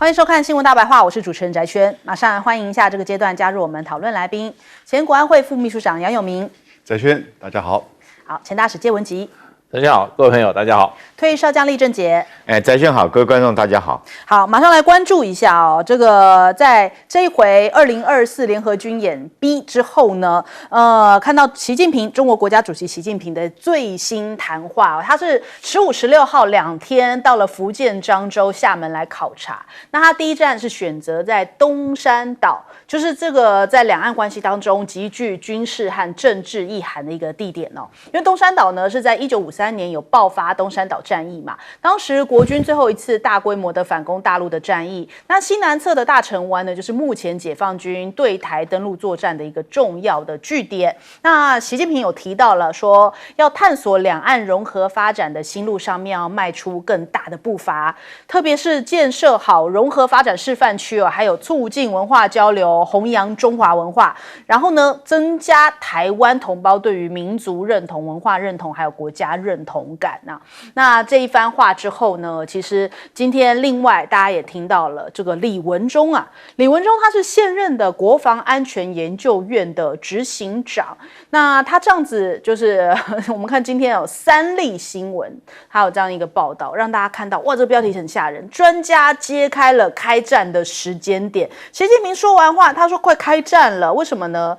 欢迎收看《新闻大白话》，我是主持人翟轩。马上欢迎一下这个阶段加入我们讨论来宾，前国安会副秘书长杨永明。翟轩，大家好。好，前大使谢文吉。大家好，各位朋友，大家好。退役少将厉正杰。翟轩好，各位观众大家好。好，马上来关注一下哦。这个在这一回2024联合军演 B 之后呢，看到习近平，中国国家主席习近平的最新谈话哦，他是15、16号2天到了福建漳州、厦门来考察。那他第一站是选择在东山岛，就是这个在两岸关系当中极具军事和政治意涵的一个地点哦。因为东山岛呢是在1953年有爆发东山岛战役嘛，当时国军最后一次大规模的反攻大陆的战役。那西南侧的大城湾呢，就是目前解放军对台登陆作战的一个重要的据点。那习近平有提到了说，要探索两岸融合发展的新路上面要迈出更大的步伐，特别是建设好融合发展示范区哦，还有促进文化交流，弘扬中华文化，然后呢，增加台湾同胞对于民族认同、文化认同还有国家认同感啊。那这一番话之后呢，其实今天另外大家也听到了这个李文忠啊，李文忠他是现任的国防安全研究院的执行长。那他这样子就是我们看今天有3例新闻，还有这样一个报道，让大家看到哇，这个标题很吓人，专家揭开了开战的时间点。习近平说完话，他说快开战了，为什么呢？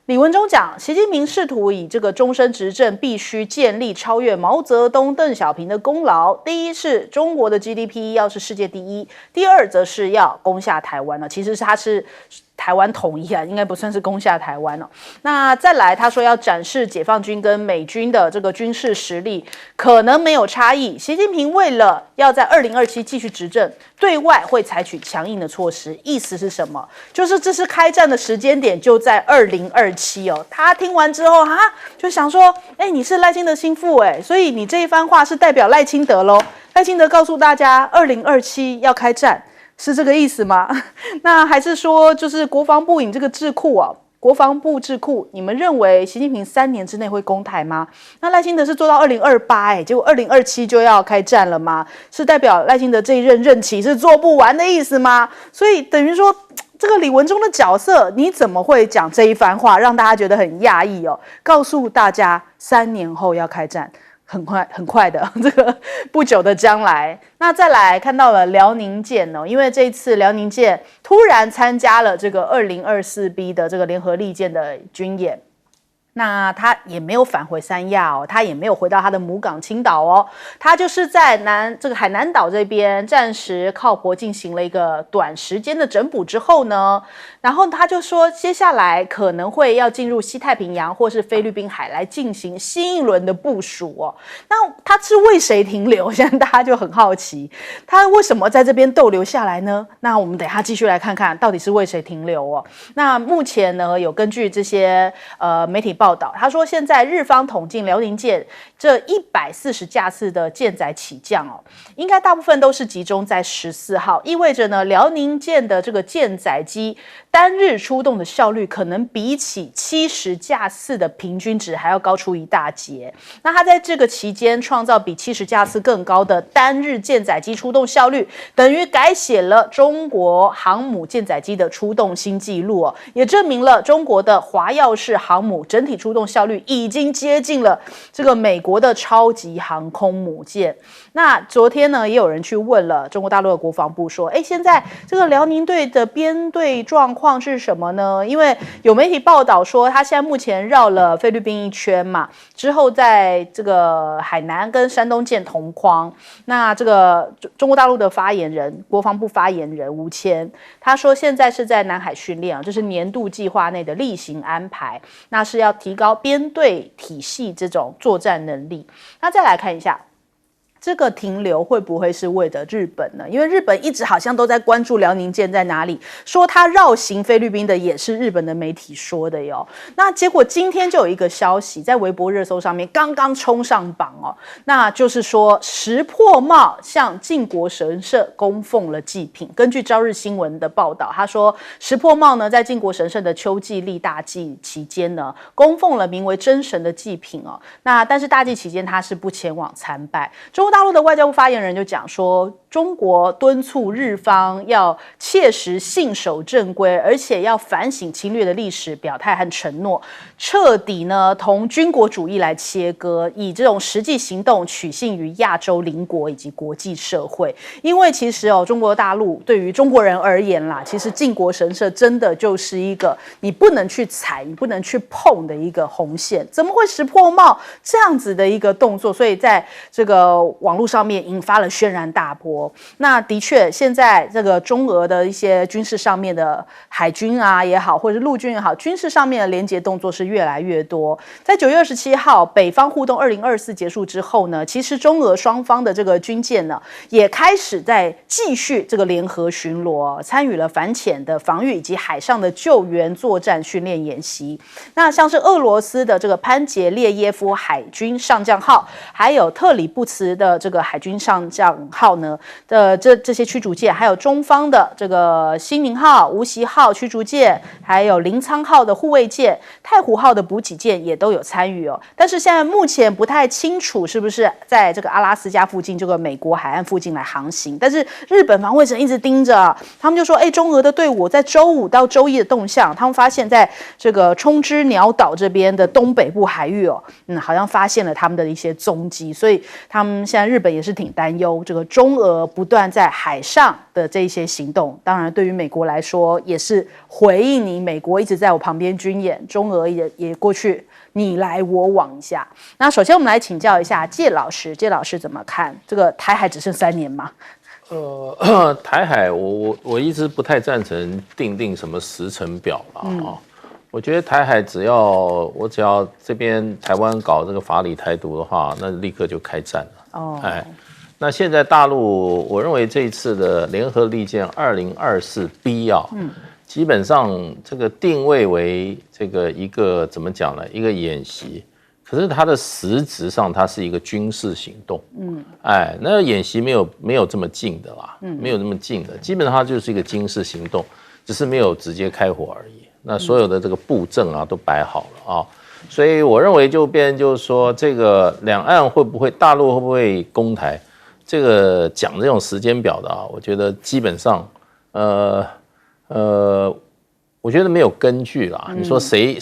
李文忠讲，习近平试图以这个终身执政必须建立超越毛泽东、邓小平的功劳。第一是中国的 GDP 要是世界第一，第二则是要攻下台湾了。其实他是台湾统一啊，应该不算是攻下台湾哦。那再来，他说要展示解放军跟美军的这个军事实力，可能没有差异。习近平为了要在2027继续执政，对外会采取强硬的措施。意思是什么？就是这是开战的时间点就在2027哦。他听完之后就想说，你是赖清德心腹所以你这一番话是代表赖清德咯。赖清德告诉大家2027要开战。是这个意思吗？那还是说，就是国防部你这个智库啊，国防部智库，你们认为习近平3年之内会攻台吗？那赖清德是做到2028结果2027就要开战了吗？是代表赖清德这一任期是做不完的意思吗？所以等于说，这个李文忠的角色，你怎么会讲这一番话，让大家觉得很讶异哦？告诉大家3年后要开战。很快的，这个不久的将来。那再来看到了辽宁舰因为这一次辽宁舰突然参加了这个2024B 的这个联合利剑的军演。那他也没有返回三亚他也没有回到他的母港青岛他就是在这个海南岛这边暂时靠泊进行了一个短时间的整补之后呢，然后他就说接下来可能会要进入西太平洋或是菲律宾海来进行新一轮的部署那他是为谁停留？现在大家就很好奇，他为什么在这边逗留下来呢？那我们等一下继续来看看到底是为谁停留那目前呢，有根据这些媒体报道，他说现在日方统计辽宁舰这140架次的舰载起降应该大部分都是集中在14号，意味着呢辽宁舰的这个舰载机单日出动的效率可能比起70架次的平均值还要高出一大截。那他在这个期间创造比70架次更高的单日舰载机出动效率，等于改写了中国航母舰载机的出动新纪录也证明了中国的华耀式航母整体出动效率已经接近了这个美国的超级航空母舰。那昨天呢，也有人去问了中国大陆的国防部说，现在这个辽宁队的编队状况是什么呢？因为有媒体报道说，他现在目前绕了菲律宾一圈嘛，之后在这个海南跟山东舰同框。那这个中国大陆的发言人，国防部发言人吴谦，他说现在是在南海训练这是年度计划内的例行安排，那是要提高编队体系这种作战能力。那再来看一下这个停留会不会是为了日本呢？因为日本一直好像都在关注辽宁舰在哪里，说它绕行菲律宾的也是日本的媒体说的哟。那结果今天就有一个消息在微博热搜上面刚刚冲上榜那就是说石破茂向靖国神社供奉了祭品。根据朝日新闻的报道，他说石破茂呢在靖国神社的秋季立大祭期间呢，供奉了名为真神的祭品那但是大祭期间他是不前往参拜。中国大陆的外交部发言人就讲说，中国敦促日方要切实信守正规，而且要反省侵略的历史表态和承诺，彻底呢同军国主义来切割，以这种实际行动取信于亚洲邻国以及国际社会。因为其实中国大陆对于中国人而言啦，其实靖国神社真的就是一个你不能去踩、你不能去碰的一个红线，怎么会石破茂这样子的一个动作？所以在这个网络上面引发了轩然大波。那的确，现在这个中俄的一些军事上面的海军啊也好，或者是陆军也好，军事上面的连结动作是越来越多。在9月27号北方互动2024结束之后呢，其实中俄双方的这个军舰呢，也开始在继续这个联合巡逻，参与了反潜的防御以及海上的救援作战训练演习。那像是俄罗斯的这个潘杰列耶夫海军上将号，还有特里布茨的这个海军上将号呢的这些驱逐舰，还有中方的这个西宁号、无锡号驱逐舰，还有临沧号的护卫舰、太湖号的补给舰也都有参与哦。但是现在目前不太清楚是不是在这个阿拉斯加附近这个美国海岸附近来航行。但是日本防卫省一直盯着，他们就说，中俄的队伍在周5到周1的动向，他们发现在这个冲之鸟岛这边的东北部海域好像发现了他们的一些踪迹，所以他们现在日本也是挺担忧这个中俄不断在海上的这些行动。当然对于美国来说也是回应你美国一直在我旁边军演，中俄也过去你来我往一下。那首先我们来请教一下介老师怎么看这个台海只剩3年吗？台海我一直不太赞成定什么时程表啦我觉得台海只要这边台湾搞这个法理台独的话，那立刻就开战了。那现在大陆，我认为这一次的联合利剑2024B基本上这个定位为这个一个怎么讲呢？一个演习，可是它的实质上它是一个军事行动。那演习没有这么近的啦，没有这么近的，基本上它就是一个军事行动，只是没有直接开火而已。那所有的这个布阵都摆好了所以我认为就变成就是说，这个两岸大陆会不会攻台？这个讲这种时间表的我觉得基本上，我觉得没有根据啦。你说谁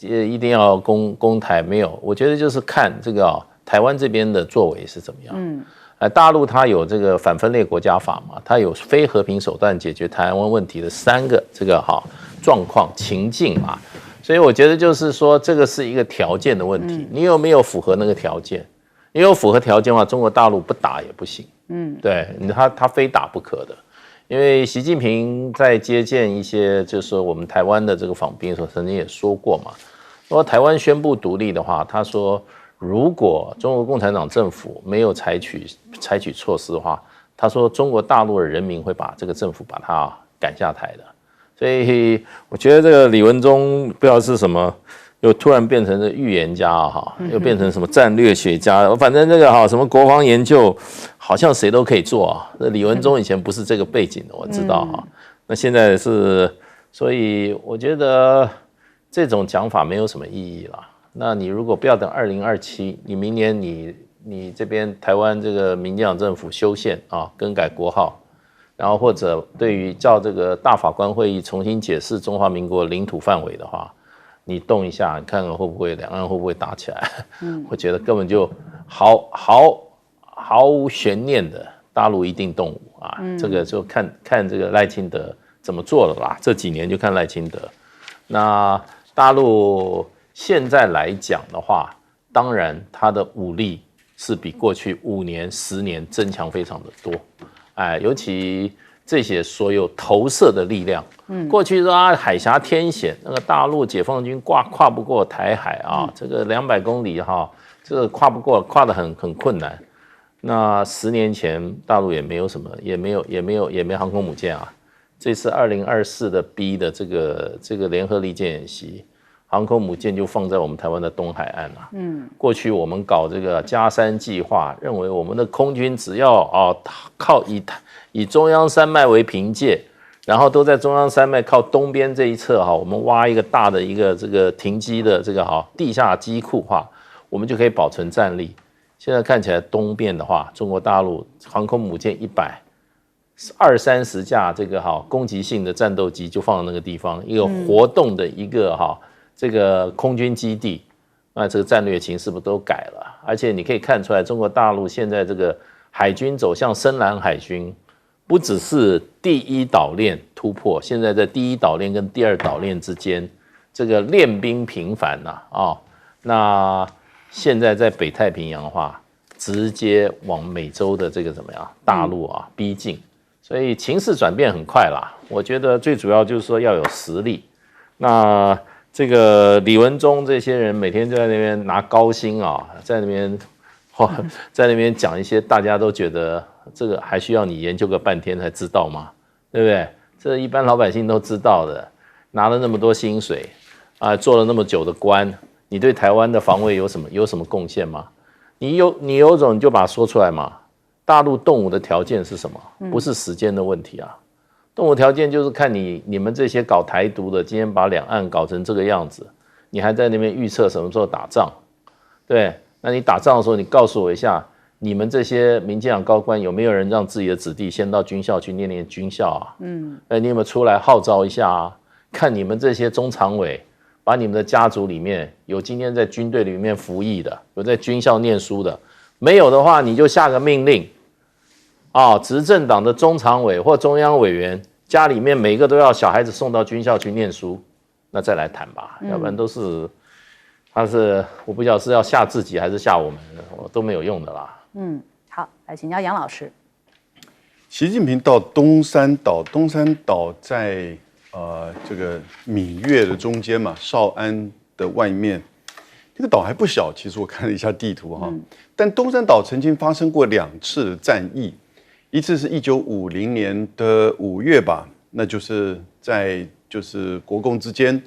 一定要攻台没有？我觉得就是看这个台湾这边的作为是怎么样。大陆它有这个反分裂国家法嘛，它有非和平手段解决台湾问题的3个这个状况情境嘛。所以我觉得就是说，这个是一个条件的问题，你有没有符合那个条件？你有符合条件的话，中国大陆不打也不行。对，他非打不可的。因为习近平在接见一些就是说我们台湾的这个访宾的时候，曾经也说过嘛，说台湾宣布独立的话，他说如果中国共产党政府没有采取措施的话，他说中国大陆的人民会把这个政府把他赶下台的。所以我觉得这个李文忠不知道是什么，又突然变成了预言家又变成什么战略学家，反正这个什么国防研究好像谁都可以做那李文忠以前不是这个背景的，我知道那现在是，所以我觉得这种讲法没有什么意义啦。那你如果不要等2027，你明年你这边台湾这个民进党政府修宪更改国号，然后或者对于照这个大法官会议重新解释中华民国领土范围的话，你动一下，你看看会不会两岸会不会打起来？我觉得根本就毫无悬念的，大陆一定动武这个就看这个赖清德怎么做了啦。这几年就看赖清德。那大陆现在来讲的话，当然它的武力是比过去5年、10年增强非常的多。尤其这些所有投射的力量，过去说海峡天险，那个大陆解放军跨不过台海这个200公里这个跨不过，跨得很困难。那10年前大陆也没有什么，也没有航空母舰这次2024的 B 的这个联合利剑演习，航空母舰就放在我们台湾的东海岸过去我们搞这个加3计划，认为我们的空军只要靠以中央山脉为凭借，然后都在中央山脉靠东边这一侧我们挖一个大的一个这个停机的这个地下机库我们就可以保存战力。现在看起来东边的话，中国大陆航空母舰120-130架这个攻击性的战斗机就放在那个地方，一个活动的一个这个空军基地，那这个战略情势不都改了？而且你可以看出来，中国大陆现在这个海军走向深蓝海军，不只是第一岛链突破，现在在第一岛链跟第二岛链之间，这个练兵频繁那现在在北太平洋化，直接往美洲的这个怎么样大陆逼近，所以情势转变很快啦。我觉得最主要就是说要有实力。那这个李文忠这些人每天就在那边拿高薪在那边讲一些大家都觉得这个还需要你研究个半天才知道吗？对不对？这一般老百姓都知道的，拿了那么多薪水做了那么久的官，你对台湾的防卫有什么贡献吗？你有种你就把它说出来嘛。大陆动武的条件是什么？不是时间的问题啊。动武条件就是看你们这些搞台独的，今天把两岸搞成这个样子，你还在那边预测什么时候打仗？对，那你打仗的时候，你告诉我一下，你们这些民进党高官有没有人让自己的子弟先到军校去念军校啊？你有没有出来号召一下啊？看你们这些中常委，把你们的家族里面有今天在军队里面服役的，有在军校念书的，没有的话，你就下个命令。执政党的中常委或中央委员家里面每一个都要小孩子送到军校去念书，那再来谈吧，要不然我不晓得是要吓自己还是吓我们，都没有用的啦。好，来请教杨老师。习近平到东山岛，东山岛在这个闽粤的中间嘛，绍安的外面，这个岛还不小。其实我看了一下地图但东山岛曾经发生过2次的战役。一次是1950年的5月吧，那就是在国共之间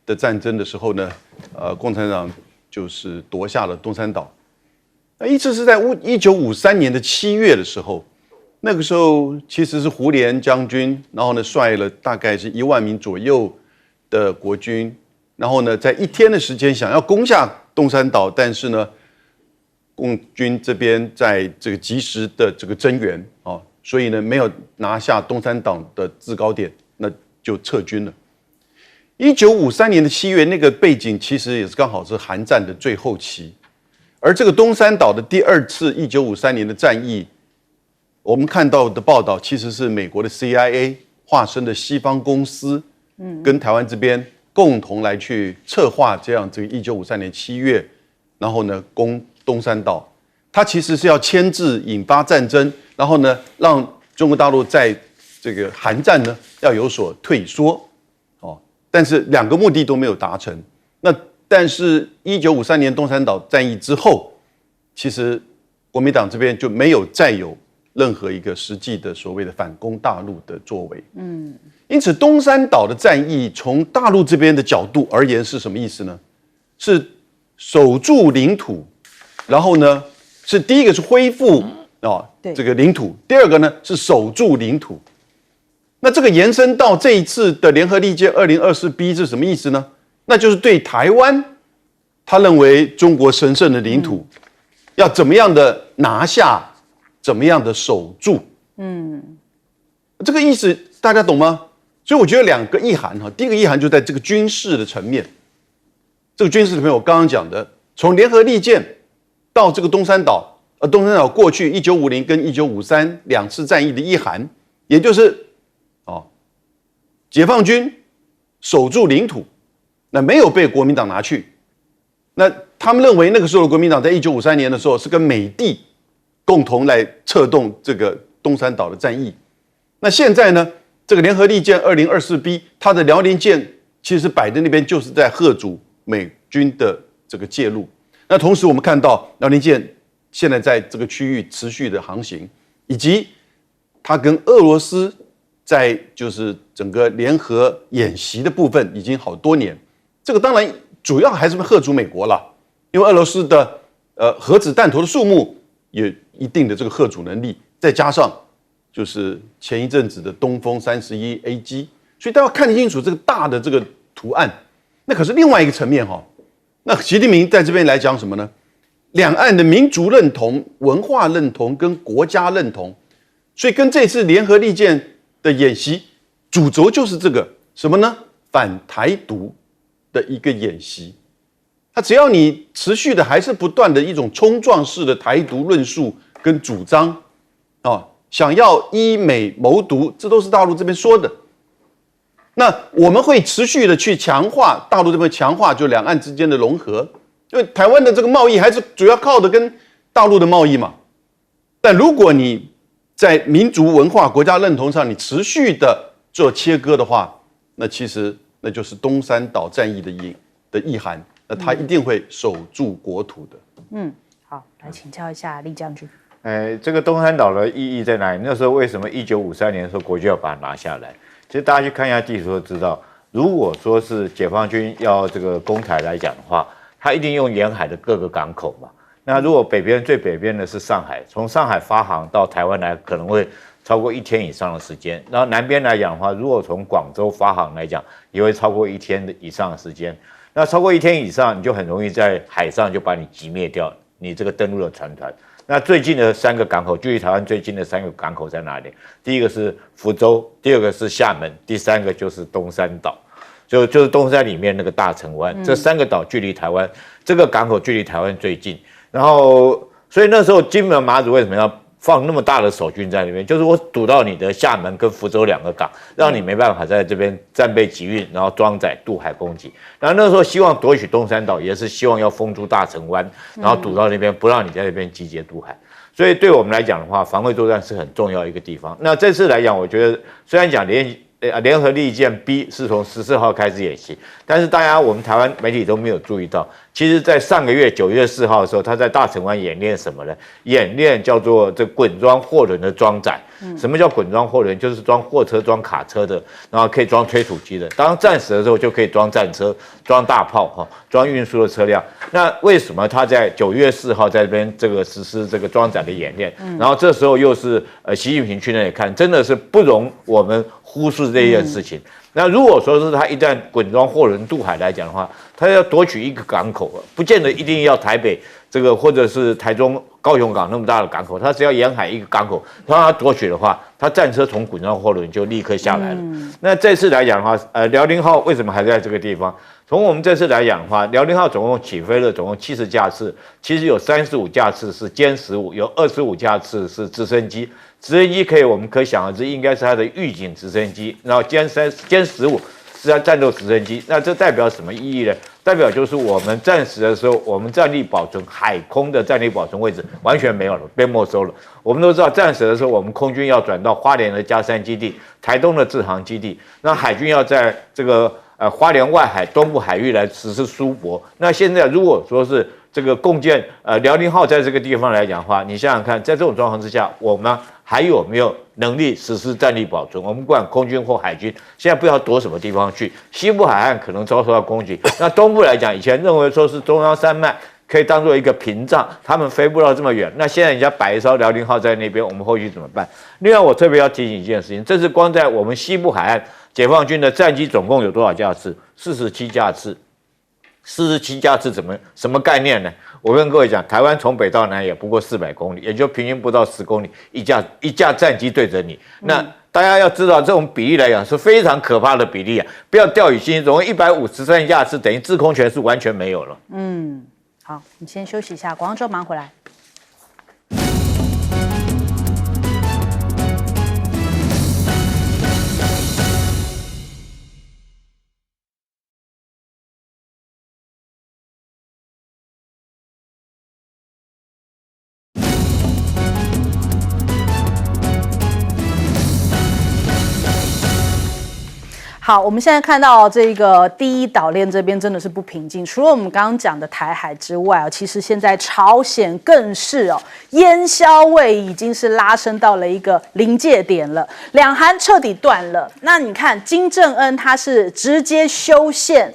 的战争的时候呢，共产党就是夺下了东山岛。那一次是在1953年的7月的时候，那个时候其实是胡琏将军，然后呢率了大概是1万名左右的国军，然后呢在1天的时间想要攻下东山岛，但是呢共军这边在这个及时的这个增援所以呢没有拿下东山岛的制高点，那就撤军了。1953年的7月，那个背景其实也是刚好是韩战的最后期，而这个东山岛的第2次1953年的战役，我们看到的报道其实是美国的 CIA 化身的西方公司，跟台湾这边共同来去策划这个1953年7月，然后呢攻东山岛。它其实是要牵制引发战争，然后呢让中国大陆在这个韩战呢要有所退缩但是2个目的都没有达成。但是1953年东山岛战役之后，其实国民党这边就没有再有任何一个实际的所谓的反攻大陆的作为。因此东山岛的战役从大陆这边的角度而言是什么意思呢？是守住领土，然后呢是第一个是恢复这个领土，第2个呢是守住领土。那这个延伸到这一次的联合利剑 2024B 是什么意思呢？那就是对台湾，他认为中国神圣的领土要怎么样的拿下，怎么样的守住。这个意思大家懂吗？所以我觉得2个意涵第一个意涵就在这个军事的层面。这个军事层面我刚刚讲的，从联合利剑到这个东山岛，东山岛过去1950跟1953 2次战役的意涵，也就是解放军守住领土，那没有被国民党拿去。那他们认为那个时候的国民党在1953年的时候是跟美帝共同来策动这个东山岛的战役。那现在呢，这个联合利剑 2024B 它的辽宁舰其实摆在那边就是在嚇阻美军的这个介入。那同时我们看到辽宁舰现在在这个区域持续的航行，以及它跟俄罗斯在就是整个联合演习的部分已经好多年。这个当然主要还是嚇阻美国了，因为俄罗斯的核子弹头的数目有一定的这个嚇阻能力，再加上就是前一阵子的东风31A机，所以大家看清楚这个大的这个图案。那可是另外一个层面那习近平在这边来讲什么呢？两岸的民族认同、文化认同跟国家认同，所以跟这次联合利剑的演习主轴就是这个什么呢？反台独的一个演习。它只要你持续的还是不断的一种冲撞式的台独论述跟主张，想要依美谋独，这都是大陆这边说的。那我们会持续的去强化大陆这边强化就两岸之间的融合，因为台湾的这个贸易还是主要靠的跟大陆的贸易嘛。但如果你在民族文化、国家认同上你持续的做切割的话，那其实那就是东山岛战役的意涵。那他一定会守住国土的。好，来请教一下厉将军。这个东山岛的意义在哪里？那时候为什么1953年的时候国军要把它拿下来？其实大家去看一下地图就知道，如果说是解放军要这个攻台来讲的话，他一定用沿海的各个港口嘛。那如果最北边的是上海，从上海发航到台湾来可能会超过1天以上的时间。然后南边来讲的话，如果从广州发航来讲，也会超过1天以上的时间。那超过1天以上，你就很容易在海上就把你击灭掉，你这个登陆的船团。那最近的3个港口，距离台湾最近的3个港口在哪里？第一个是福州，第二个是厦门，第3个就是东山岛，就是东山里面那个大城湾。这3个岛距离台湾，这个港口距离台湾最近。然后，所以那时候金门、马祖为什么要放那么大的守军在那边？就是我堵到你的厦门跟福州2个港，让你没办法在这边战备集运，然后装载渡海攻击。然后那时候希望夺取东山岛，也是希望要封住大城湾，然后堵到那边，不让你在那边集结渡海。所以对我们来讲的话，防卫作战是很重要一个地方。那这次来讲，我觉得虽然讲联合利剑 B 是从14号开始演习，但是我们台湾媒体都没有注意到，其实在上个月9月4号的时候，他在大城湾演练什么呢？演练叫做这滚装货轮的装载。什么叫滚装货轮？就是装货车、装卡车的，然后可以装推土机的。当战时的时候，就可以装战车、装大炮、装运输的车辆。那为什么他在9月4号在这边这个实施这个装载的演练？然后这时候又是习近平去那里看，真的是不容我们忽视这件事情。那如果说是他一旦滚装货轮渡海来讲的话，他要夺取一个港口，不见得一定要台北这个或者是台中、高雄港那么大的港口，他只要沿海一个港口，让他夺取的话，他战车从滚装货轮就立刻下来了。那这次来讲的话，辽宁号为什么还在这个地方？从我们这次来讲的话，辽宁号总共起飞了总共70架次，其实有35架次是歼15，有25架次是直升机。直升机我们可想而知，应该是它的预警直升机，然后歼15是它战斗直升机。那这代表什么意义呢？代表就是我们战时的时候，我们战力保存海空的战力保存位置完全没有了，被没收了。我们都知道，战时的时候，我们空军要转到花莲的嘉山基地、台东的志航基地，那海军要在这个花莲外海东部海域来实施苏泊。那现在如果说是这个共建辽宁号在这个地方来讲的话，你想想看，在这种状况之下，我们还有没有能力实施战力保存？我们不管空军或海军，现在不知道躲什么地方去。西部海岸可能遭受到攻击，那东部来讲，以前认为说是中央山脉可以当做一个屏障，他们飞不到这么远。那现在人家摆一艘辽宁号在那边，我们后续怎么办？另外，我特别要提醒一件事情，这是光在我们西部海岸，解放军的战机总共有多少架次？47架次。47架次什么概念呢？我跟各位讲，台湾从北到南也不过400公里，也就平均不到10公里，一架战机对着你。那大家要知道，这种比例来讲是非常可怕的比例啊！不要掉以轻心，总共153架次，等于制空权是完全没有了。好，我们先休息一下，广告之后马上回来。好，我们现在看到这个第一岛链这边真的是不平静。除了我们刚刚讲的台海之外，其实现在朝鲜更是烟硝味已经是拉升到了一个临界点了，两韩彻底断了。那你看金正恩他是直接修宪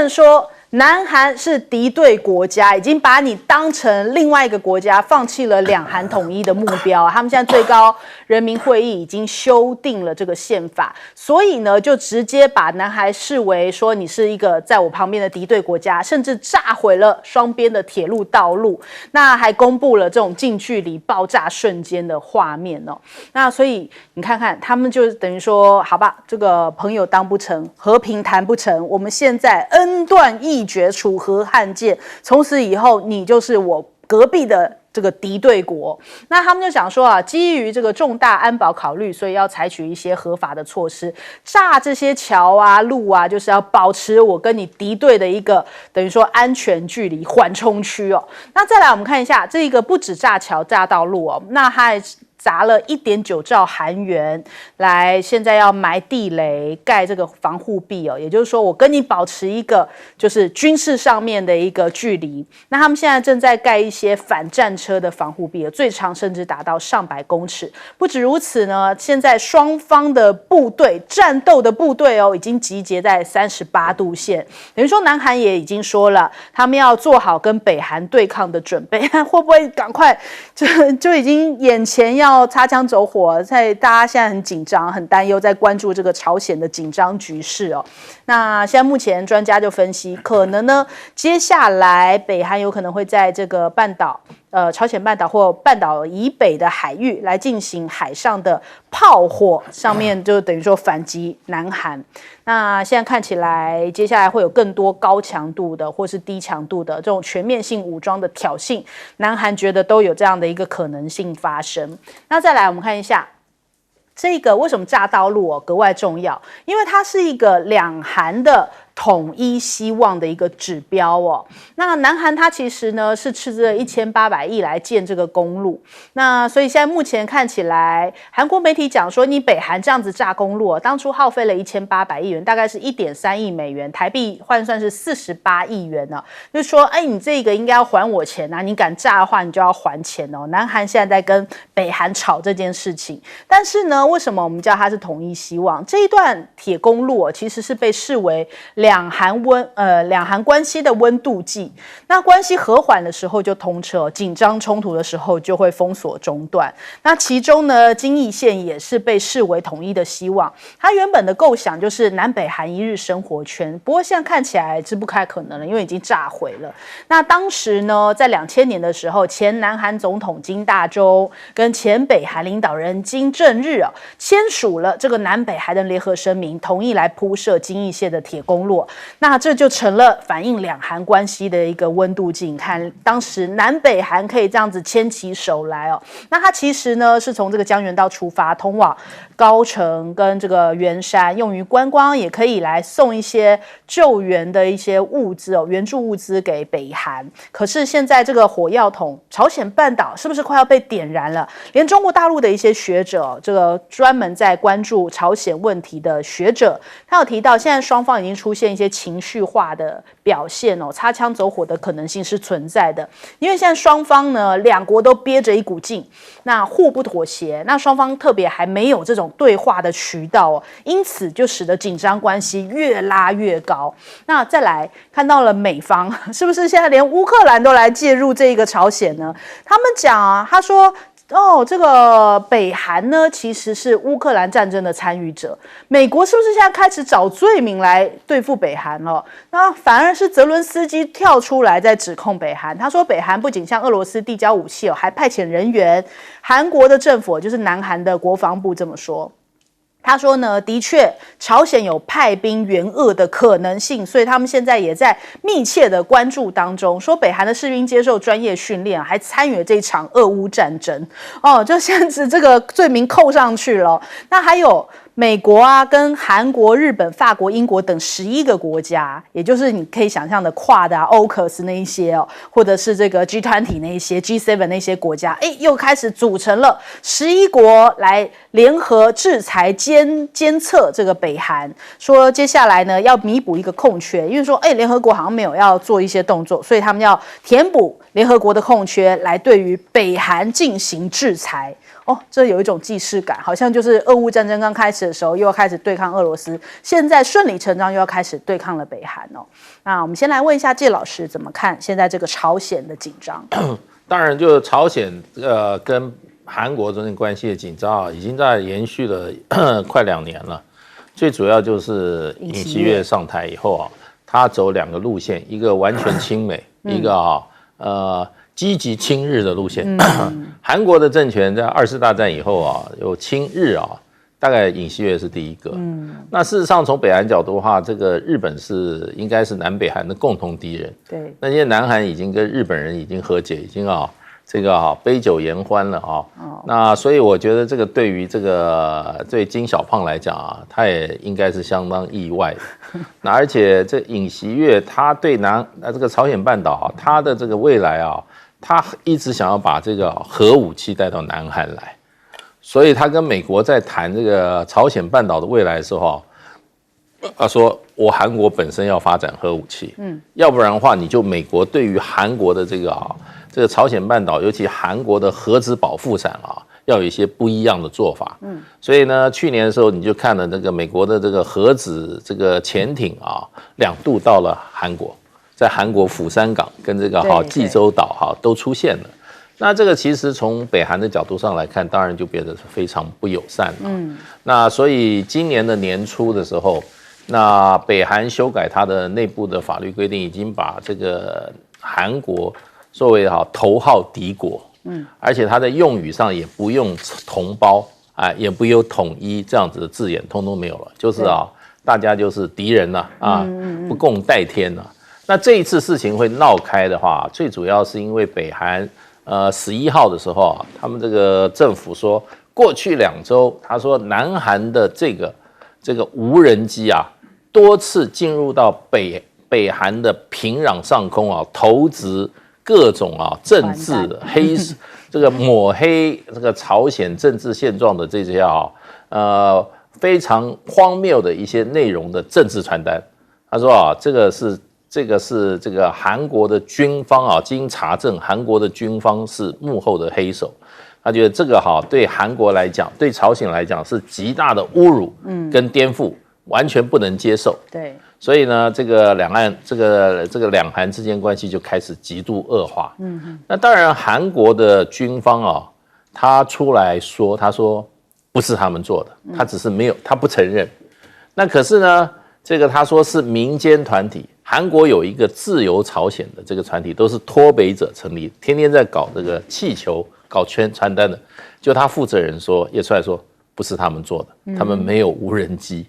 说南韩是敌对国家，已经把你当成另外一个国家，放弃了两韩统一的目标。他们现在最高人民会议已经修订了这个宪法，所以呢，就直接把南韩视为说你是一个在我旁边的敌对国家，甚至炸毁了双边的铁路道路。那还公布了这种近距离爆炸瞬间的画面哦。那所以你看看，他们就等于说，好吧，这个朋友当不成，和平谈不成，我们现在恩断义绝，楚河汉界，从此以后你就是我隔壁的这个敌对国。那他们就想说啊，基于这个重大安保考虑，所以要采取一些合法的措施，炸这些桥啊、路啊，就是要保持我跟你敌对的一个等于说安全距离缓冲区哦。那再来我们看一下，这个不止炸桥、炸道路哦，那它还砸了1.9兆韩元来，现在要埋地雷盖这个防护壁哦，也就是说我跟你保持一个就是军事上面的一个距离。那他们现在正在盖一些反战车的防护壁，最长甚至达到上百公尺。不止如此呢，现在双方的部队战斗的部队哦，已经集结在38度线，等于说南韩也已经说了，他们要做好跟北韩对抗的准备。会不会赶快就已经眼前要擦枪走火，在大家现在很紧张、很担忧，在关注这个朝鲜的紧张局势哦。那现在目前专家就分析，可能呢，接下来北韩有可能会在这个半岛。朝鲜半岛或半岛以北的海域来进行海上的炮火，上面就等于说反击南韩。那现在看起来，接下来会有更多高强度的或是低强度的这种全面性武装的挑衅，南韩觉得都有这样的一个可能性发生。那再来，我们看一下。这个为什么炸道路格外重要？因为它是一个两韩的统一希望的一个指标哦。那南韩它其实呢是斥资了1800亿来建这个公路，那所以现在目前看起来，韩国媒体讲说，你北韩这样子炸公路当初耗费了1800亿元，大概是1.3亿美元，台币换算是48亿元呢。就说，哎，你这个应该要还我钱啊，你敢炸的话，你就要还钱哦。南韩现在在跟北韩吵这件事情，但是呢，为什么我们叫它是统一希望？这一段铁公路其实是被视为两韩关系的温度计。那关系和缓的时候就通车，紧张冲突的时候就会封锁中断。那其中呢，京义线也是被视为统一的希望。它原本的构想就是南北韩一日生活圈，不过现在看起来是不太可能了，因为已经炸毁了。那当时呢，在2000年的时候，前南韩总统金大中跟前北韩领导人金正日签署了这个南北韩的联合声明，同意来铺设京义线的铁公路。那这就成了反映两韩关系的一个温度计。你看，当时南北韩可以这样子牵起手来哦。那它其实呢是从这个江原道出发，通往高城跟这个圆山，用于观光，也可以来送一些救援的一些物资援助物资给北韩。可是现在这个火药桶，朝鲜半岛是不是快要被点燃了？连中国大陆的一些学者，这个专门在关注朝鲜问题的学者，他有提到，现在双方已经出现一些情绪化的表现擦枪走火的可能性是存在的。因为现在双方呢，两国都憋着一股劲，那互不妥协，那双方特别还没有这种对话的渠道因此就使得紧张关系越拉越高。那再来看到了美方，是不是现在连乌克兰都来介入这个朝鲜呢？他们讲他说。这个北韩呢，其实是乌克兰战争的参与者。美国是不是现在开始找罪名来对付北韩了？那反而是泽伦斯基跳出来在指控北韩。他说，北韩不仅向俄罗斯递交武器还派遣人员。韩国的政府就是南韩的国防部这么说。他说呢，的确，朝鲜有派兵援俄的可能性，所以他们现在也在密切的关注当中。说北韩的士兵接受专业训练，还参与了这场俄乌战争。就现在这个罪名扣上去了。那还有美国跟韩国、日本、法国、英国等11个国家，也就是你可以想象的跨的OCUS 那一些或者是这个 G20 那一些 G7 那些国家，又开始组成了11国来联合制裁监测这个北韩，说接下来呢要弥补一个空缺，因为说联合国好像没有要做一些动作，所以他们要填补联合国的空缺，来对于北韩进行制裁。这有一种既视感，好像就是俄乌战争刚开始的时候，又要开始对抗俄罗斯，现在顺理成章又要开始对抗了北韩哦。那我们先来问一下介老师怎么看现在这个朝鲜的紧张？当然，就是朝鲜跟韩国之间关系的紧张啊，已经在延续了快2年了。最主要就是尹锡悦上台以后啊，他走2个路线，一个完全亲美，一个积极亲日的路线。韩国的政权在2次大战以后啊，有亲日啊，大概尹锡悦是第一个。那事实上从北韩角度的话，这个日本应该是南北韩的共同敌人。对，那现在南韩已经跟日本人已经和解，已经这个杯酒言欢了啊。那所以我觉得这个对于对金小胖来讲啊，他也应该是相当意外的。那而且这尹锡悦他对这个朝鲜半岛啊，他的这个未来啊，他一直想要把这个核武器带到南韩来，所以他跟美国在谈这个朝鲜半岛的未来的时候，他说我韩国本身要发展核武器，要不然的话，你就美国对于韩国的这个朝鲜半岛，尤其韩国的核子保护伞啊，要有一些不一样的做法。所以呢，去年的时候你就看了这个美国的这个核子这个潜艇啊，2度到了韩国。在韩国釜山港跟这个济州岛都出现了，那这个其实从北韩的角度上来看，当然就变得是非常不友善了。那所以今年的年初的时候，那北韩修改它的内部的法律规定，已经把这个韩国作为头号敌国，而且它的用语上也不用同胞也不用统一这样子的字眼，通通没有了，就是大家就是敌人了不共戴天了。那这一次事情会闹开的话，最主要是因为北韩11号的时候他们这个政府说，过去2周，他说南韩的这个无人机多次进入到北韩的平壤上空投掷各种政治的这个抹黑这个朝鲜政治现状的这些非常荒谬的一些内容的政治传单。他说这个是这个韩国的军方经查证，韩国的军方是幕后的黑手。他觉得这个对韩国来讲，对朝鲜来讲是极大的侮辱跟颠覆，完全不能接受。对，所以呢，这个两岸这个两韩之间关系就开始极度恶化。那当然韩国的军方他出来说，他说不是他们做的，他只是没有，他不承认。那可是呢，这个他说是民间团体。韩国有一个自由朝鲜的这个团体，都是脱北者成立，天天在搞这个气球、搞传单的。就他负责人也出来说，不是他们做的，他们没有无人机。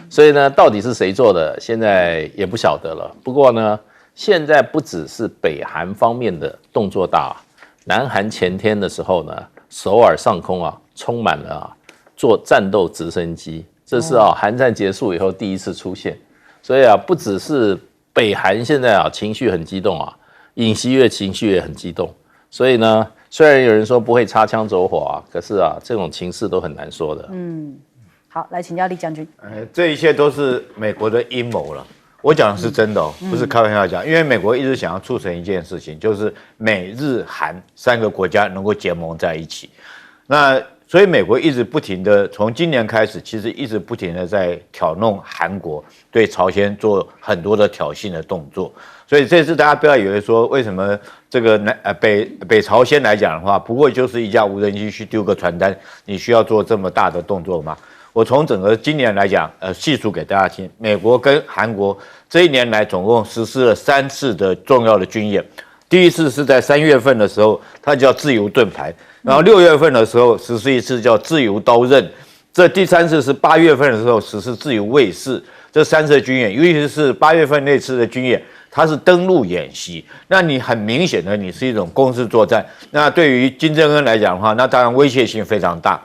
所以呢，到底是谁做的，现在也不晓得了。不过呢，现在不只是北韩方面的动作大，南韩前天的时候呢，首尔上空充满了坐战斗直升机，这是韩战结束以后第一次出现。所以不只是北韩现在情绪很激动尹锡悦情绪也很激动，所以呢，虽然有人说不会擦枪走火可是这种情势都很难说的。好，来请教李将军。这一切都是美国的阴谋了。我讲的是真的不是开玩笑讲，因为美国一直想要促成一件事情，就是美日韩3个国家能够结盟在一起。那所以美国一直不停的从今年开始，其实一直不停的在挑弄韩国，对朝鲜做很多的挑衅的动作。所以这次大家不要以为说为什么这个北朝鲜来讲的话，不过就是一架无人机去丢个传单，你需要做这么大的动作吗？我从整个今年来讲，细数给大家听，美国跟韩国这1年来总共实施了3次的重要的军演。第一次是在3月份的时候，它叫自由盾牌，然后6月份的时候实施一次叫自由刀刃，这第3次是8月份的时候实施自由卫士。这3次的军演，尤其是8月份那次的军演，它是登陆演习，那你很明显的你是一种攻势作战，那对于金正恩来讲的话，那当然威胁性非常大。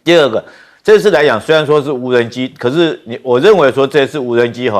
第二个，这次来讲虽然说是无人机，可是我认为说这次无人机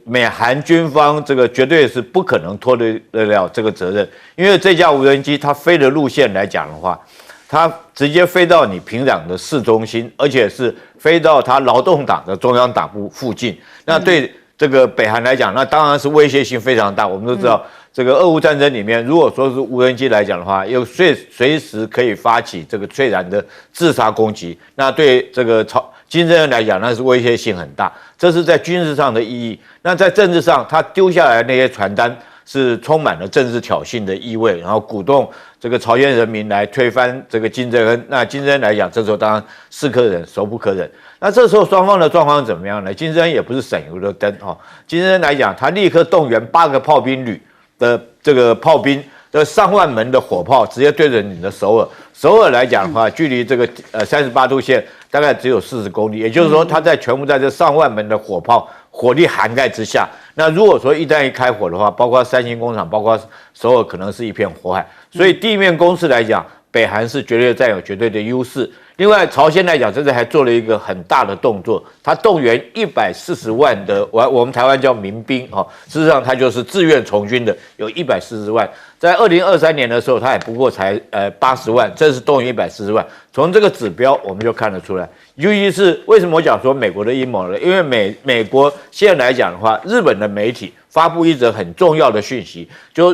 美韩军方这个绝对是不可能脱得了这个责任，因为这架无人机它飞的路线来讲的话，它直接飞到你平壤的市中心，而且是飞到它劳动党的中央党部附近。那对这个北韩来讲，那当然是威胁性非常大。我们都知道，这个俄乌战争里面，如果说是无人机来讲的话，又随时可以发起这个虽然的自杀攻击，那对这个金正恩来讲，那是威胁性很大。这是在军事上的意义。那在政治上，他丢下来的那些传单是充满了政治挑衅的意味，然后鼓动这个朝鲜人民来推翻这个金正恩。那金正恩来讲，这时候当然是可忍，孰不可忍。那这时候双方的状况怎么样呢？金正恩也不是省油的灯哈。金正恩来讲，他立刻动员8个炮兵旅的这个炮兵的上万门的火炮，直接对着你的首尔。首尔来讲的话，距离这个38度线大概只有40公里，也就是说，他全部在这上万门的火炮火力涵盖之下。那如果说一旦一开火的话，包括三星工厂，包括首尔，可能是一片火海。所以地面攻势来讲，北韩是绝对占有绝对的优势。另外，朝鲜来讲，这次还做了一个很大的动作，他动员140万的我们台湾叫民兵哈，事实上他就是自愿从军的，有140万。在2023年的时候，他也不过才80万，这是动员140万。从这个指标我们就看得出来，尤其是为什么我讲说美国的阴谋呢？因为美国现在来讲的话，日本的媒体发布一则很重要的讯息，就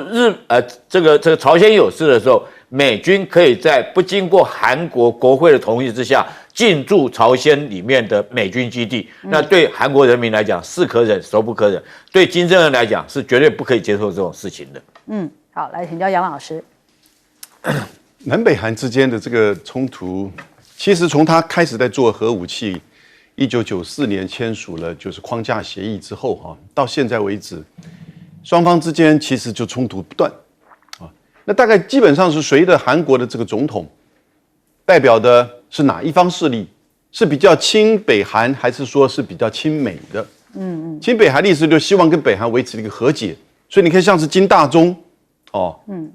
这个朝鲜有事的时候，美军可以在不经过韩国国会的同意之下进驻朝鲜里面的美军基地。那对韩国人民来讲是可忍，孰不可忍？对金正恩来讲是绝对不可以接受这种事情的。好，来请教杨老师。南北韩之间的这个冲突，其实从他开始在做核武器，1994年签署了就是框架协议之后哈，到现在为止，双方之间其实就冲突不断啊。那大概基本上是随着韩国的这个总统代表的是哪一方势力？是比较亲北韩，还是说是比较亲美的？亲北韩的意思就希望跟北韩维持一个和解。所以你看，像是金大中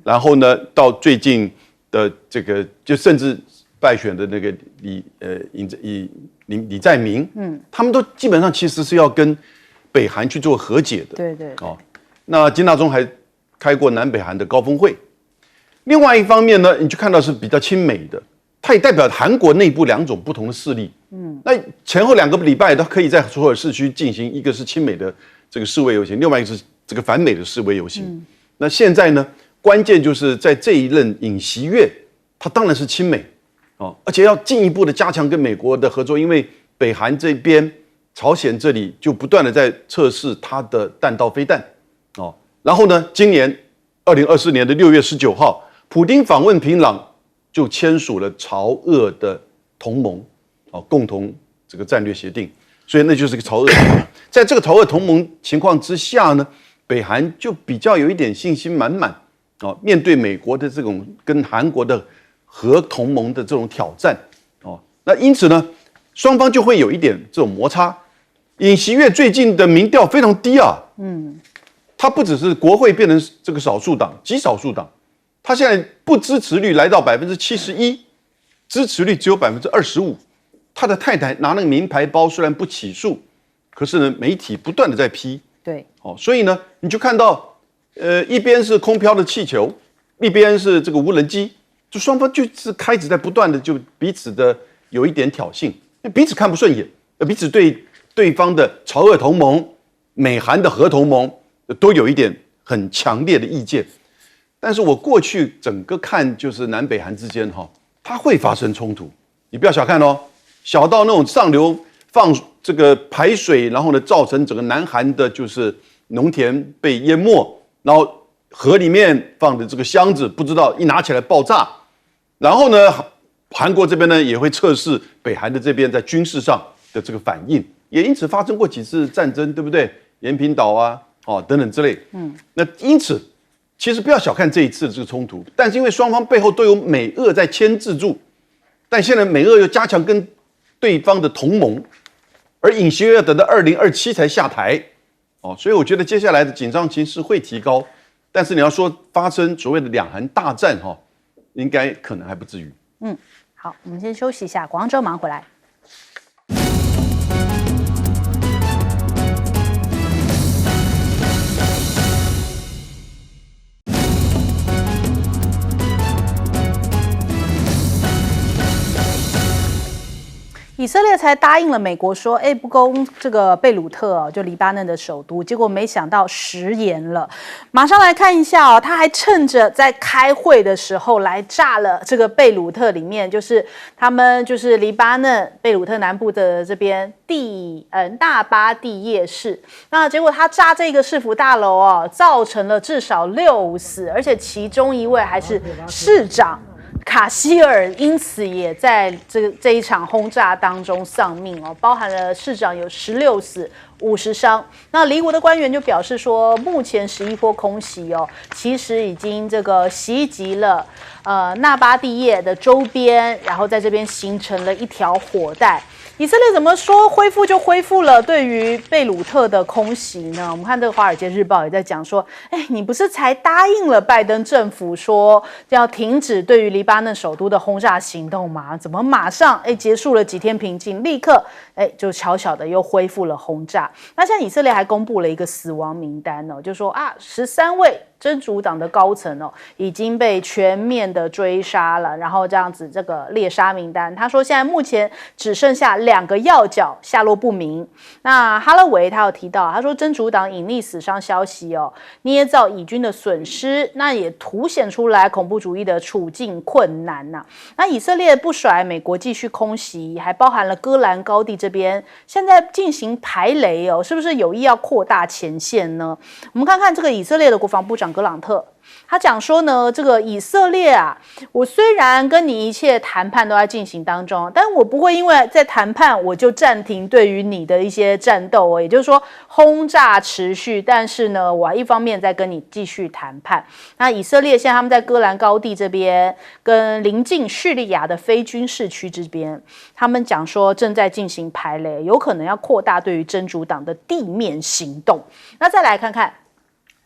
然后呢，到最近的这个，就甚至败选的那个李在明，他们都基本上其实是要跟北韩去做和解的。对，那金大中还开过南北韩的高峰会。另外一方面呢，你就看到是比较亲美的，它也代表韩国内部2种不同的势力。那前后2个礼拜都可以在首尔市区进行，一个是亲美的这个示威游行，另外一个是这个反美的示威游行。那现在呢，关键就是在这一任尹锡悦，他当然是亲美而且要进一步的加强跟美国的合作，因为北韩这边、朝鲜这里就不断的在测试他的弹道飞弹然后呢，今年2024年的6月19号，普丁访问平壤，就签署了朝俄的同盟共同这个战略协定，所以那就是个朝俄同盟。在这个朝俄同盟情况之下呢，北韩就比较有一点信心满满面对美国的这种跟韩国的核同盟的这种挑战那因此呢，双方就会有一点这种摩擦。尹锡悦最近的民调非常低他不只是国会变成这个少数党、极少数党，他现在不支持率来到71%，支持率只有25%。他的太太拿那个名牌包，虽然不起诉，可是呢，媒体不断的在批。对，所以呢，你就看到，一边是空飘的气球，一边是这个无人机，就双方就是开始在不断的就彼此的有一点挑衅，彼此看不顺眼，彼此对对方的朝俄同盟、美韩的核同盟都有一点很强烈的意见。但是我过去整个看就是南北韩之间它会发生冲突，你不要小看小到那种上流放这个排水，然后呢造成整个南韩的就是农田被淹没，然后河里面放的这个箱子不知道一拿起来爆炸，然后呢韩国这边呢也会测试北韩的这边在军事上的这个反应，也因此发生过几次战争，对不对？延坪岛等等之类。那因此其实不要小看这一次的这个冲突，但是因为双方背后都有美俄在牵制住，但现在美俄又加强跟对方的同盟，而尹锡悦要等到2027才下台所以我觉得接下来的紧张情势会提高，但是你要说发生所谓的两韩大战应该可能还不至于。好，我们先休息一下，广州马上回来。以色列才答应了美国说，不攻这个贝鲁特哦，就黎巴嫩的首都，结果没想到食言了。马上来看一下哦，他还趁着在开会的时候来炸了这个贝鲁特里面，就是他们就是黎巴嫩贝鲁特南部的这边大巴蒂夜市。那结果他炸这个市府大楼哦，造成了至少6死，而且其中一位还是市长。卡希尔因此也在这一场轰炸当中丧命哦，包含了市长有16死50伤。那离国的官员就表示说，目前11波空袭哦，其实已经这个袭击了纳巴蒂叶的周边，然后在这边形成了一条火带。以色列怎么说恢复就恢复了对于贝鲁特的空袭呢？我们看这个《华尔街日报》也在讲说，你不是才答应了拜登政府说要停止对于黎巴嫩首都的轰炸行动吗？怎么马上结束了几天平静，立刻就悄悄的又恢复了轰炸？那现在以色列还公布了一个死亡名单哦，就说13位真主党的高层哦已经被全面的追杀了，然后这样子这个猎杀名单，他说现在目前只剩下2个要角下落不明。那哈勒维他有提到，他说真主党隐匿死伤消息哦，捏造以军的损失，那也凸显出来恐怖主义的处境困难呐。那以色列不甩美国继续空袭，还包含了戈兰高地这边现在进行排雷哦，是不是有意要扩大前线呢？我们看看这个以色列的国防部长格朗特，他讲说呢，这个以色列我虽然跟你一切谈判都在进行当中，但我不会因为在谈判我就暂停对于你的一些战斗哦，也就是说轰炸持续，但是呢，我一方面在跟你继续谈判。那以色列现在他们在戈兰高地这边跟邻近叙利亚的非军事区这边，他们讲说正在进行排雷，有可能要扩大对于真主党的地面行动。那再来看看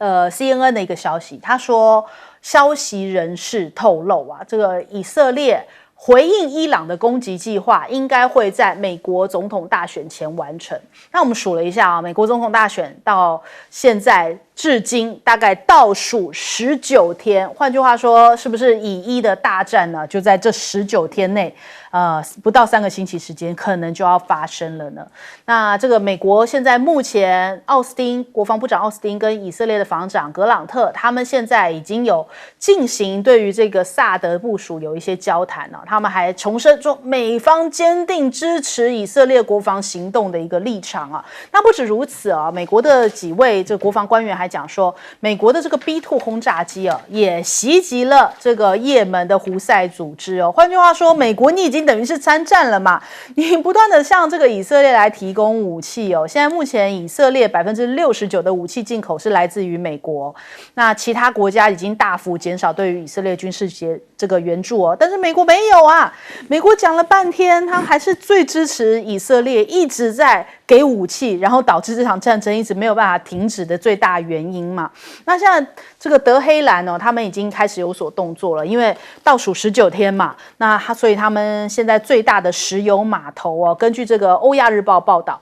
CNN 的一个消息，他说消息人士透露这个以色列回应伊朗的攻击计划应该会在美国总统大选前完成。那我们数了一下美国总统大选到现在至今大概倒数19天，换句话说，是不是以1的大战呢？就在这19天内，不到3个星期时间，可能就要发生了呢。那这个美国现在目前，国防部长奥斯汀跟以色列的防长格朗特，他们现在已经有进行对于这个萨德部署有一些交谈他们还重申说，美方坚定支持以色列国防行动的一个立场那不止如此美国的几位这个国防官员还讲说，美国的这个 B2 轰炸机也袭击了这个也门的胡塞组织换句话说，美国你已经等于是参战了嘛，你不断的向这个以色列来提供武器现在目前以色列69%的武器进口是来自于美国，那其他国家已经大幅减少对于以色列军事这个援助但是美国没有美国讲了半天，他还是最支持以色列，一直在给武器，然后导致这场战争一直没有办法停止的最大原因嘛。那现在这个德黑兰他们已经开始有所动作了，因为倒数19天嘛，那所以他们现在最大的石油码头根据这个欧亚日报报道，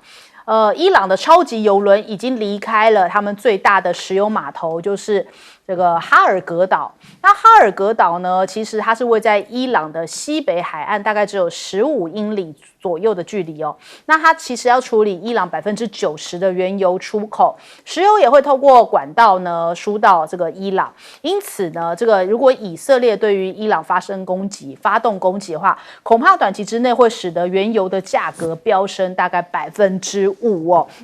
伊朗的超级油轮已经离开了他们最大的石油码头，就是这个哈尔格岛。那哈尔格岛呢，其实它是位在伊朗的西北海岸，大概只有15英里左右的距离那它其实要处理伊朗90%的原油出口，石油也会透过管道呢输到这个伊朗。因此呢，这个如果以色列对于伊朗发动攻击的话，恐怕短期之内会使得原油的价格飙升大概5%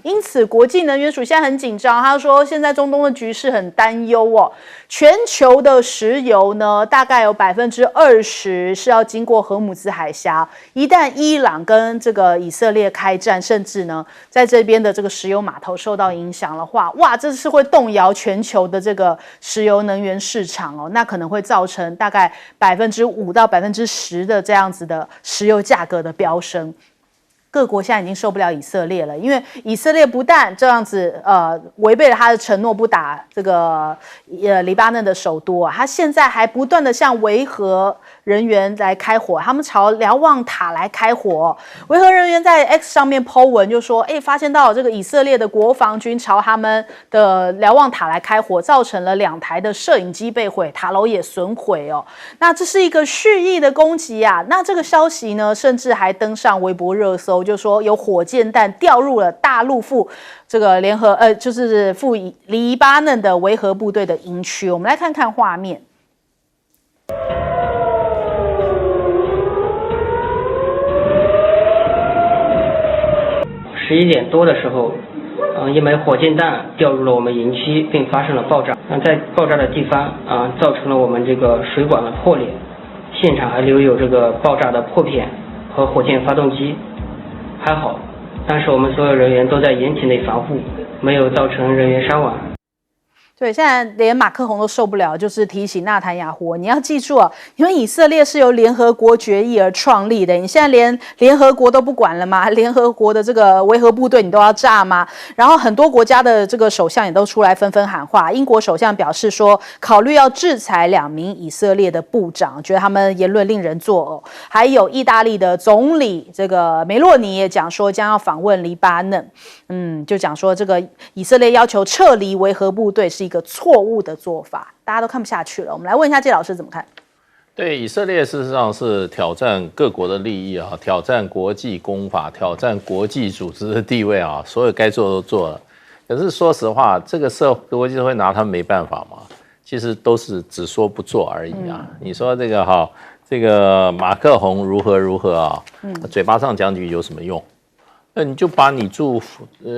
因此，国际能源署现在很紧张，他说现在中东的局势很担忧全球的石油呢，大概有20%是要经过荷姆兹海峡，一旦伊朗跟这个以色列开战，甚至呢在这边的这个石油码头受到影响的话，这是会动摇全球的这个石油能源市场那可能会造成大概5%到10%的这样子的石油价格的飙升。各国现在已经受不了以色列了，因为以色列不但这样子违背了他的承诺，不打这个黎巴嫩的首都他现在还不断的向维和人员来开火，他们朝瞭望塔来开火。维和人员在 X 上面 po 文就说，发现到这个以色列的国防军朝他们的瞭望塔来开火，造成了2台的摄影机被毁，塔楼也损毁哦。那这是一个蓄意的攻击啊！那这个消息呢，甚至还登上微博热搜，就说有火箭弹掉入了大陆赴这个就是赴黎巴嫩的维和部队的营区。我们来看看画面。11点多的时候，一枚火箭弹掉入了我们营区，并发生了爆炸。在爆炸的地方造成了我们这个水管的破裂，现场还留有这个爆炸的破片和火箭发动机。还好，当时我们所有人员都在掩体内防护，没有造成人员伤亡。对，现在连马克宏都受不了，就是提醒纳坦雅胡，你要记住啊，因为以色列是由联合国决议而创立的，你现在连联合国都不管了吗？联合国的这个维和部队你都要炸吗？然后很多国家的这个首相也都出来纷纷喊话，英国首相表示说，考虑要制裁2名以色列的部长，觉得他们言论令人作呕。还有意大利的总理这个梅洛尼也讲说，将要访问黎巴嫩，就讲说这个以色列要求撤离维和部队是一个错误的做法，大家都看不下去了。我们来问一下介老师怎么看？对，以色列事实上是挑战各国的利益啊，挑战国际公法，挑战国际组织的地位啊，所有该做的都做了。可是说实话，这个国际社会拿他们没办法嘛，其实都是只说不做而已啊。你说这个马克宏如何啊，嘴巴上讲句有什么用？那你就把你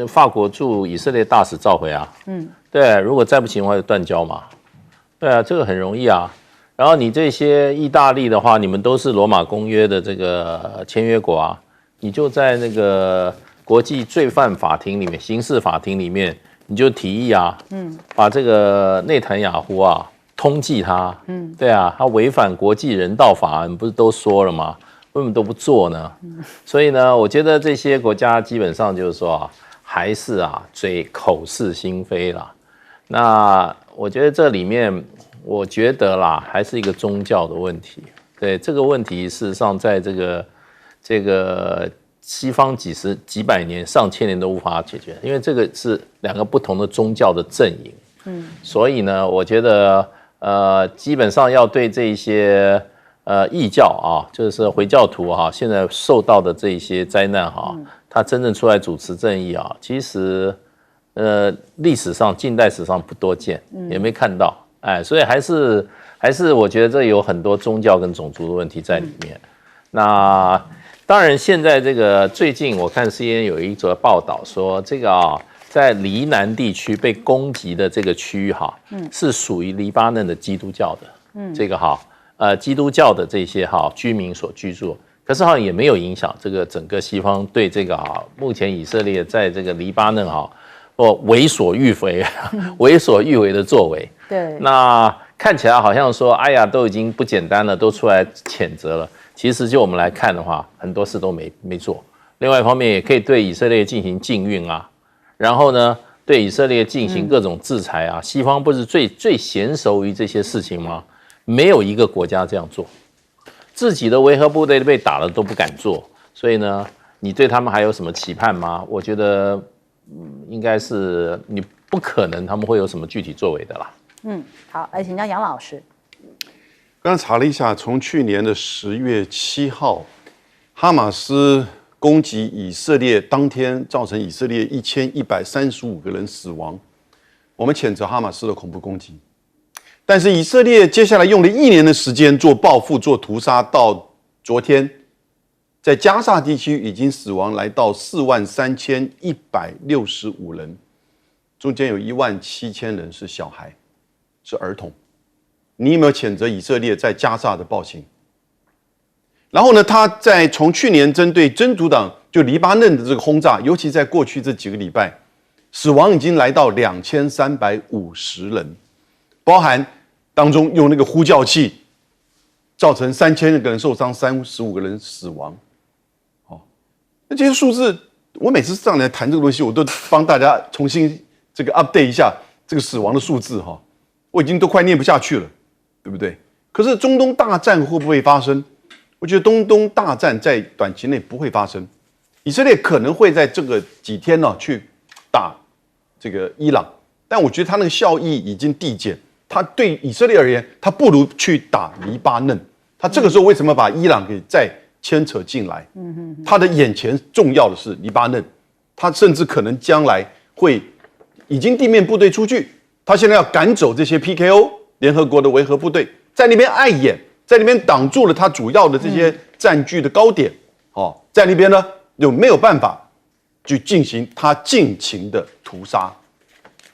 法国驻以色列大使召回啊，对，如果再不行的话就断交嘛，对啊，这个很容易啊。然后你这些意大利的话，你们都是罗马公约的这个签约国啊，你就在那个国际罪犯法庭里面、刑事法庭里面，你就提议啊，把这个内塔尼亚胡啊通缉他，对啊，他违反国际人道法，你不是都说了吗？为什么都不做呢？所以呢，我觉得这些国家基本上就是说啊，还是口是心非啦。那我觉得这里面，我觉得啦，还是一个宗教的问题。对这个问题，事实上在这个西方几百年、上千年都无法解决，因为这个是2个不同的宗教的阵营。所以呢，我觉得基本上要对这些异教啊，就是回教徒啊，现在受到的这些灾难他真正出来主持正义啊，其实历史上近代史上不多见，也没看到，所以还是我觉得这有很多宗教跟种族的问题在里面。那当然，现在这个最近我看 CNN 有一则报道说，这个在黎南地区被攻击的这个区域是属于黎巴嫩的基督教的，这个基督教的这些居民所居住，可是也没有影响这个整个西方对这个目前以色列在这个黎巴嫩为所欲为的作为。对，那看起来好像说，哎呀，都已经不简单了，都出来谴责了。其实就我们来看的话，很多事都没做。另外一方面，也可以对以色列进行禁运啊，然后呢，对以色列进行各种制裁啊。西方不是最娴熟于这些事情吗？没有一个国家这样做，自己的维和部队被打了都不敢做，所以呢，你对他们还有什么期盼吗？我觉得，应该是你不可能他们会有什么具体作为的啦。好，来请教杨老师。刚查了一下，从去年的10月7号，哈马斯攻击以色列当天，造成以色列1135个人死亡。我们谴责哈马斯的恐怖攻击。但是以色列接下来用了1年的时间做报复、做屠杀，到昨天，在加萨地区已经死亡来到43165人，中间有17000人是小孩，是儿童。你有没有谴责以色列在加萨的暴行？然后呢，他从去年针对真主党就黎巴嫩的这个轰炸，尤其在过去这几个礼拜，死亡已经来到2350人，包含当中用那个呼叫器，造成3000个人受伤，35个人死亡。那这些数字，我每次上来谈这个东西，我都帮大家重新update 一下这个死亡的数字我已经都快念不下去了，对不对？可是中东大战会不会发生？我觉得中东大战在短期内不会发生，以色列可能会在这个几天呢去打这个伊朗，但我觉得他那个效益已经递减。他对以色列而言，他不如去打黎巴嫩。他这个时候为什么把伊朗给再牵扯进来？他的眼前重要的是黎巴嫩，他甚至可能将来会已经地面部队出去，他现在要赶走这些 PKO 联合国的维和部队，在那边碍眼。在那边挡住了他主要的这些占据的高点，在那边呢有没有办法去进行他尽情的屠杀？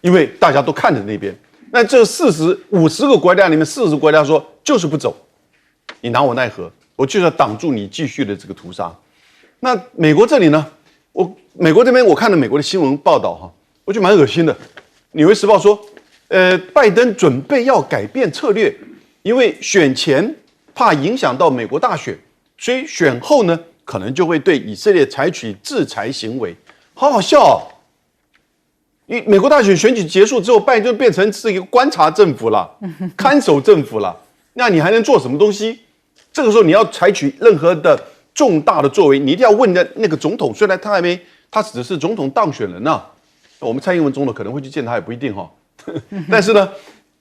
因为大家都看着那边，那这50个国家里面40个国家说就是不走，你拿我奈何？我就是要挡住你继续的这个屠杀。那美国这里呢？美国这边我看了美国的新闻报道我觉得蛮恶心的。《纽约时报》说，拜登准备要改变策略，因为选前怕影响到美国大选，所以选后呢，可能就会对以色列采取制裁行为。好好笑哦！因为美国大选选举结束之后，拜登就变成是一个观察政府了，看守政府了。那你还能做什么东西？这个时候你要采取任何的重大的作为，你一定要问的那个总统，虽然他只是总统当选人呐，我们蔡英文总统可能会去见他，也不一定但是呢，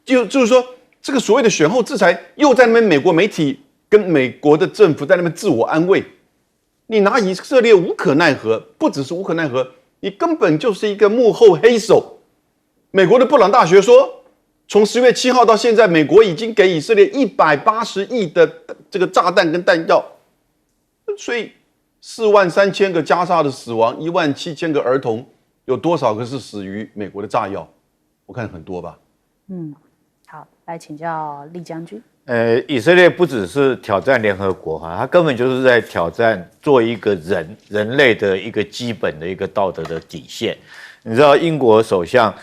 就是说。这个所谓的选后制裁，又在那边美国媒体跟美国的政府在那边自我安慰，你拿以色列无可奈何，不只是无可奈何，你根本就是一个幕后黑手。美国的布朗大学说，从10月7号到现在，美国已经给以色列180亿的这个炸弹跟弹药，所以43000个加沙的死亡，17000个儿童，有多少个是死于美国的炸药？我看很多吧。好，来请教厉将军。以色列不只是挑战联合国他根本就是在挑战做一个人类的一个基本的一个道德的底线。你知道英国首相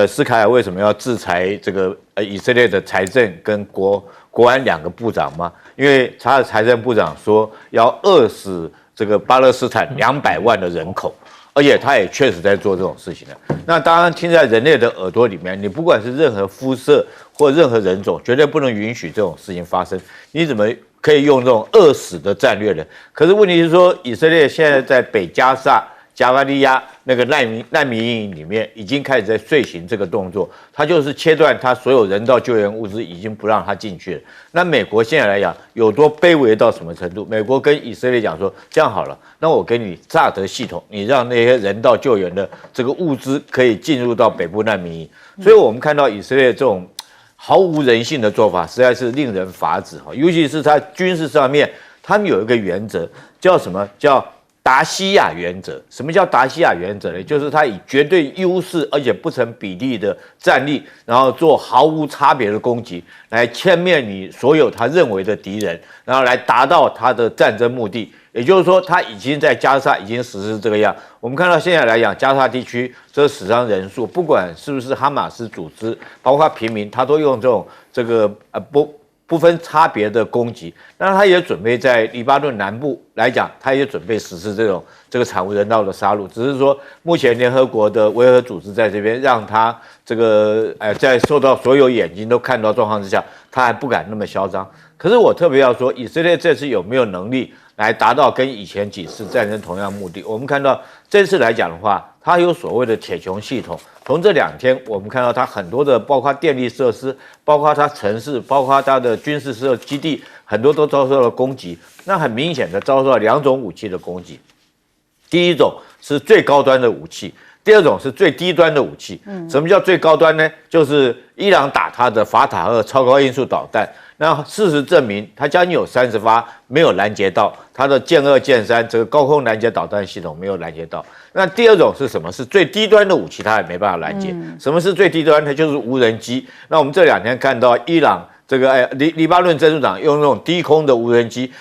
斯凯尔为什么要制裁这个以色列的财政跟国安2个部长吗？因为他的财政部长说要饿死这个巴勒斯坦200万的人口。而且他也确实在做这种事情的。那当然，听在人类的耳朵里面，你不管是任何肤色或任何人种，绝对不能允许这种事情发生。你怎么可以用这种饿死的战略呢？可是问题是说，以色列现在在北加沙、加巴利亚那个难民营里面，已经开始在遂行这个动作，他就是切断他所有人道救援物资，已经不让他进去了。那美国现在来讲，有多卑微到什么程度？美国跟以色列讲说，这样好了，那我给你萨德系统，你让那些人道救援的这个物资可以进入到北部难民营。所以我们看到以色列这种毫无人性的做法，实在是令人发指尤其是在军事上面，他们有一个原则，叫什么？叫达西亚原则。什么叫达西亚原则呢？就是他以绝对优势而且不成比例的战力，然后做毫无差别的攻击，来歼灭你所有他认为的敌人，然后来达到他的战争目的。也就是说，他已经在加沙已经实施这个样。我们看到现在来讲，加沙地区这死伤人数，不管是不是哈马斯组织，包括平民，他都用这个不分差别的攻击。那他也准备在黎巴嫩南部来讲，他也准备实施这个惨无人道的杀戮。只是说，目前联合国的维和组织在这边让他这个在受到所有眼睛都看到状况之下，他还不敢那么嚣张。可是我特别要说，以色列这次有没有能力来达到跟以前几次战争同样目的？我们看到这次来讲的话，它有所谓的铁穹系统。从这2天，我们看到它很多的，包括电力设施，包括它城市，包括它的军事基地，很多都遭受了攻击。那很明显的遭受了2种武器的攻击。第一种是最高端的武器，第二种是最低端的武器。什么叫最高端呢？就是伊朗打它的法塔赫超高音速导弹。那事实证明，它将近有30发没有拦截到，它的剑2、剑3这个高空拦截导弹系统没有拦截到。那第二种是什么？是最低端的武器，它也没办法拦截。什么是最低端？它就是无人机。那我们这2天看到伊朗这个黎巴嫩真主党用那种低空的无人机